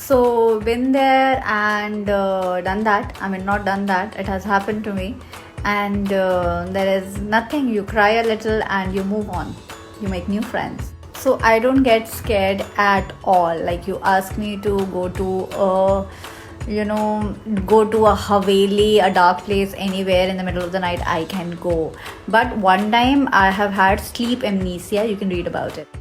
So been there and done that. I mean, not done that. It has happened to me, and there is nothing. You cry a little and you move on. You make new friends. So I don't get scared at all. Like you ask me to go to go to a Haveli, a dark place anywhere in the middle of the night, I can go. But one time I have had sleep amnesia. You can read about it.